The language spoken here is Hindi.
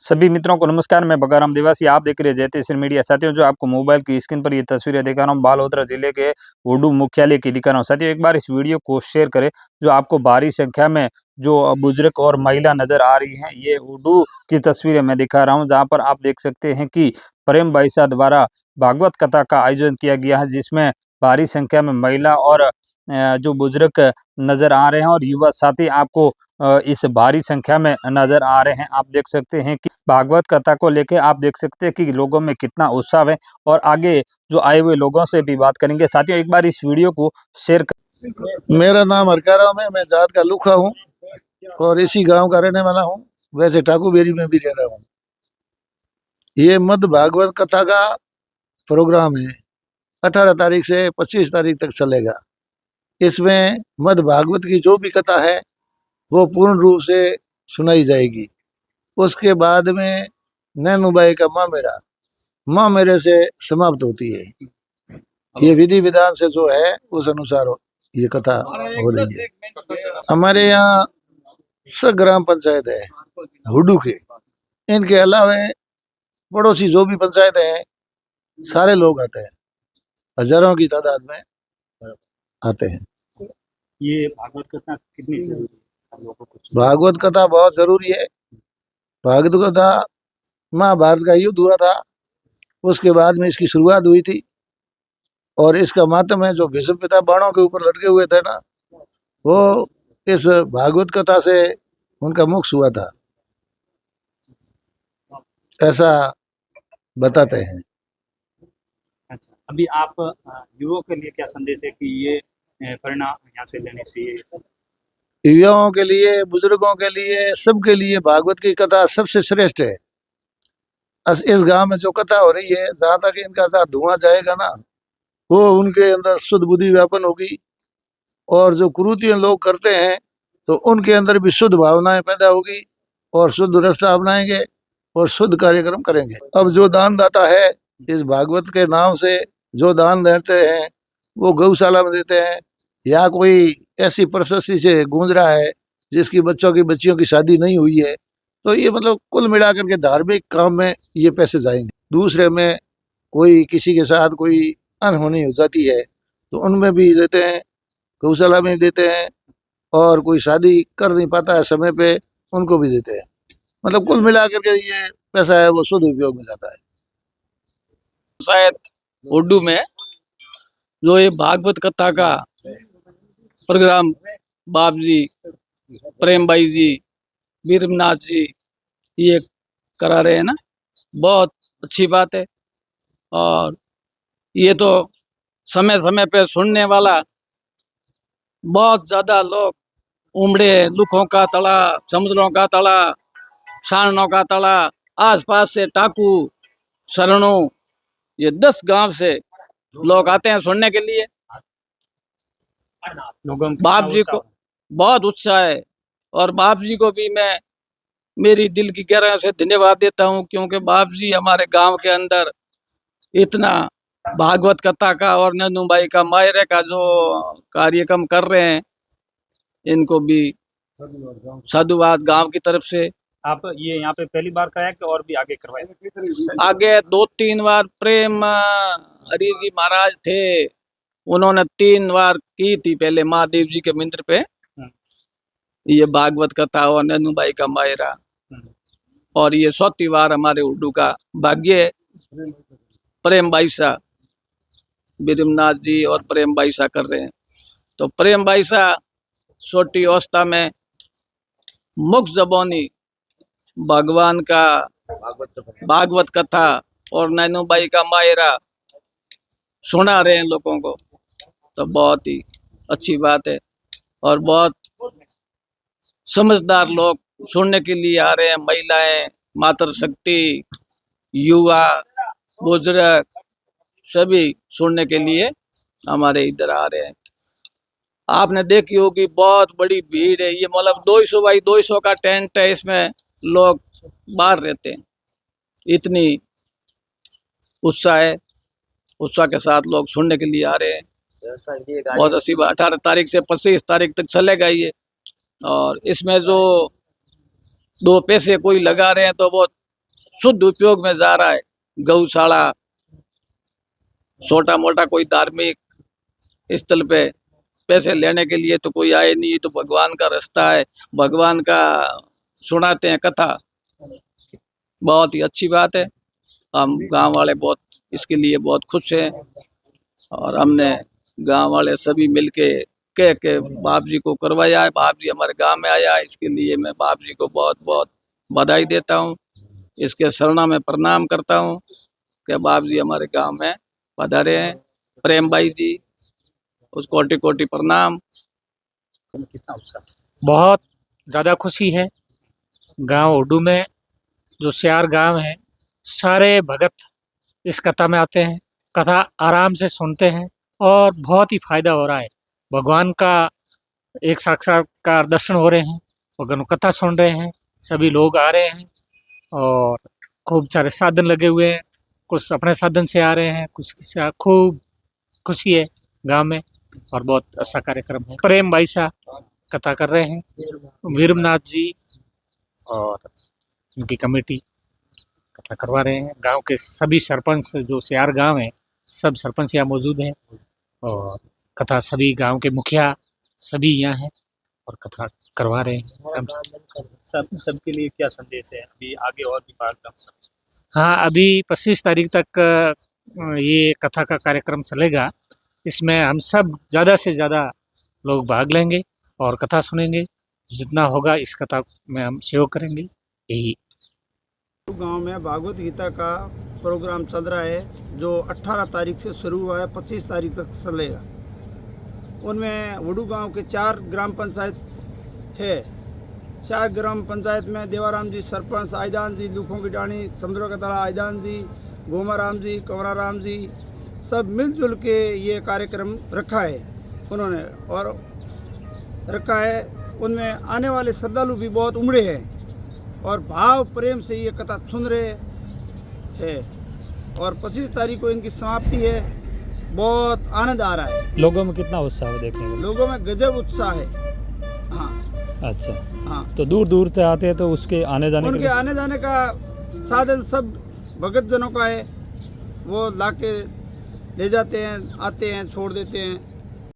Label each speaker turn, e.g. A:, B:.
A: सभी मित्रों को नमस्कार। मैं बगाराम देवासी, आप देख रहे हैं जयतेश्वर मीडिया। साथियों, जो आपको मोबाइल की स्क्रीन पर ये तस्वीरें दिखा रहा हूँ, बालोतरा जिले के हुडू मुख्यालय की दिखा रहा हूँ। साथियों, एक बार इस वीडियो को शेयर करें। जो आपको भारी संख्या में जो बुजुर्ग और महिला नजर आ रही हैं, ये हुडू की तस्वीरें मैं दिखा रहा हूँ, जहाँ पर आप देख सकते हैं कि प्रेम बाईसा द्वारा भागवत कथा का आयोजन किया गया है, जिसमें भारी संख्या में महिला और जो बुजुर्ग नजर आ रहे हैं और युवा साथी आपको इस भारी संख्या में नजर आ रहे हैं। आप देख सकते हैं कि भागवत कथा को लेके आप देख सकते हैं कि लोगों में कितना उत्साह है, और आगे जो आए हुए लोगों से भी बात करेंगे। साथियों, एक बार इस वीडियो को शेयर कर।
B: मेरा नाम हरकाराम है, मैं जात का लुखा हूँ और इसी गांव का रहने वाला हूँ। वैसे ठाकुरबेरी में भी रह रहा हूँ। ये मध्य भागवत कथा का प्रोग्राम है, 18 तारीख से 25 तारीख तक चलेगा। इसमें मध्य भागवत की जो भी कथा है वो पूर्ण रूप से सुनाई जाएगी। उसके बाद में नैनुबाई का माँ मेरे से समाप्त होती है। ये विधि विधान से जो है उस अनुसार ये कथा हो रही है। हमारे यहाँ सब ग्राम पंचायत है हुडू के, इनके अलावा पड़ोसी जो भी पंचायत है सारे लोग आते हैं, हजारों की तादाद में आते हैं।
A: ये भागवत कथा कितनी जरूरी है हम लोगों को?
B: भागवत कथा बहुत जरूरी है। भागवत कथा महाभारत का युद्ध हुआ था, उसके बाद में इसकी शुरुआत हुई थी। और इसका मातम है, जो भीष्म पिता बाणों के ऊपर लटके हुए थे ना, वो इस भागवत कथा से उनका मोक्ष हुआ था, ऐसा बताते हैं।
A: अच्छा, अभी आप युवाओं के लिए क्या संदेश है कि ये परिणाम यहाँ से लेने चाहिए?
B: युवाओं के लिए, बुजुर्गों के लिए, सबके लिए भागवत की कथा सबसे श्रेष्ठ है। इस गांव में जो कथा हो रही है, जहाँ तक इनका साथ धुआं जाएगा ना, वो उनके अंदर शुद्ध बुद्धि व्यापन होगी। और जो कुरीतियां लोग करते हैं तो उनके अंदर भी शुद्ध भावनाएं पैदा होगी और शुद्ध रास्ता अपनाएंगे और शुद्ध कार्यक्रम करेंगे। अब जो दानदाता है, इस भागवत के नाम से जो दान देते हैं वो गौशाला में देते हैं, या कोई ऐसी परिस्थिति से गूंज रहा है जिसकी बच्चियों की शादी नहीं हुई है, तो ये मतलब कुल मिलाकर के धार्मिक काम में ये पैसे जाएंगे। दूसरे में कोई किसी के साथ कोई अनहोनी हो जाती है तो उनमें भी देते हैं, गौशाला में देते हैं, और कोई शादी कर नहीं पाता है समय पे, उनको भी देते हैं। मतलब कुल मिला करके ये पैसा है वो शुद्ध उपयोग में जाता है।
C: शायद उर्दू में जो ये भागवत कथा का प्रोग्राम बाप जी, प्रेम भाई जी, वीरमनाथ जी ये करा रहे हैं ना, बहुत अच्छी बात है। और ये तो समय समय पे सुनने वाला बहुत ज्यादा लोग उमड़े, लुखों का तला, समुद्रों का तला, सारणों का तला, आसपास से टाकू, शरणों, ये 10 गांव से लोग आते हैं सुनने के लिए। बाप जी को बहुत उत्साह है, और बाप जी को भी मैं मेरी दिल की गहराइयों से धन्यवाद देता हूँ, क्योंकि बाप जी हमारे गांव के अंदर इतना भागवत कथा का और नंदूबाई का मायरे का जो कार्यक्रम कर रहे हैं, इनको भी साधुवाद गांव की तरफ से।
A: आप ये यहाँ पे पहली बार कराया कि और भी आगे करवाए?
C: आगे 2-3 बार प्रेम हरि जी महाराज थे, उन्होंने 3 बार की थी पहले महादेव जी के मंदिर पे ये भागवत कथा और नंदूबाई का मायरा। और ये 4थी बार हमारे उर्दू का भाग्य है। प्रेम बाईसा, वीरमनाथ जी और प्रेम बाईसा कर रहे हैं। तो प्रेम बाईसा छोटी अवस्था में मुख जबानी भगवान का भागवत कथा और नैनूबाई का मायरा सुना रहे हैं लोगों को, तो बहुत ही अच्छी बात है। और बहुत समझदार लोग सुनने के लिए आ रहे हैं, महिलाएं, मातृशक्ति, युवा, बुजुर्ग सभी सुनने के लिए हमारे इधर आ रहे हैं। आपने देखी होगी बहुत बड़ी भीड़ है, ये मतलब 200 बाई 200 का टेंट है, इसमें लोग बाहर रहते हैं। इतनी उत्साह है, उत्साह के साथ लोग सुनने के लिए आ रहे हैं। बहुत अच्छी बात। 18 तारीख से 25 तारीख तक चलेगा ये। और इसमें जो 2 पैसे कोई लगा रहे हैं तो वो शुद्ध उपयोग में जा रहा है। गौशाला, छोटा मोटा कोई धार्मिक स्थल पे पैसे लेने के लिए तो कोई आए नहीं, तो भगवान का रास्ता है, भगवान का सुनाते हैं कथा, बहुत ही अच्छी बात है। हम गांव वाले बहुत इसके लिए बहुत खुश हैं और हमने गांव वाले सभी मिलके कह के बाप जी को करवाया है। बाप जी हमारे गांव में आया है, इसके लिए मैं बाप जी को बहुत बहुत बधाई देता हूँ। इसके शरणों में प्रणाम करता हूँ कि बाप जी हमारे गांव में पधारे हैं। प्रेम भाई जी, उस कोटि कोटि प्रणाम।
A: कितना उत्साह।
D: बहुत ज़्यादा खुशी है। गांव उड्डू में जो सियार गांव है, सारे भगत इस कथा में आते हैं, कथा आराम से सुनते हैं और बहुत ही फायदा हो रहा है। भगवान का एक साक्षात्कार दर्शन हो रहे हैं, भगवान कथा सुन रहे हैं, सभी लोग आ रहे हैं और खूब सारे साधन लगे हुए हैं, कुछ अपने साधन से आ रहे हैं, कुछ किसी खूब खुशी है गांव में और बहुत अच्छा कार्यक्रम है। प्रेम भाई साहब कथा कर रहे हैं, वीरमनाथ जी और उनकी कमेटी कथा करवा रहे हैं। गांव के सभी सरपंच, जो सियार गांव है, सब सरपंच यहाँ मौजूद हैं और कथा सभी गांव के मुखिया सभी यहाँ हैं और कथा करवा रहे हैं। हम
A: सबके लिए क्या संदेश है अभी आगे और भी कार्यक्रम?
D: हाँ, अभी 25 तारीख तक ये कथा का कार्यक्रम चलेगा। इसमें हम सब ज़्यादा से ज़्यादा लोग भाग लेंगे और कथा सुनेंगे। जितना होगा इस कथा में हम सहयोग करेंगे। यही
E: गांव में भागवत गीता का प्रोग्राम चल रहा है, जो 18 तारीख से शुरू हुआ है, 25 तारीख तक चलेगा। उनमें वुडू गांव के 4 ग्राम पंचायत है। 4 ग्राम पंचायत में देवाराम जी सरपंच, आयदान जी लूखों की डाणी, समुद्र का तला आयदान जी, गोमाराम जी, कंवराराम जी, सब मिलजुल के ये कार्यक्रम रखा है उन्होंने और रखा है। उनमें आने वाले श्रद्धालु भी बहुत उमड़े हैं और भाव प्रेम से ये कथा सुन रहे हैं और 25 तारीख को इनकी समाप्ति है। बहुत आनंद आ रहा है।
A: लोगों में कितना उत्साह है देखने को?
E: लोगों में गजब उत्साह है। हाँ
A: अच्छा,
E: हाँ,
A: तो दूर दूर से आते हैं, तो उसके आने जाने
E: उनके आने जाने का साधन सब भगत जनों का है, वो लाके ले जाते हैं, आते हैं, छोड़ देते हैं।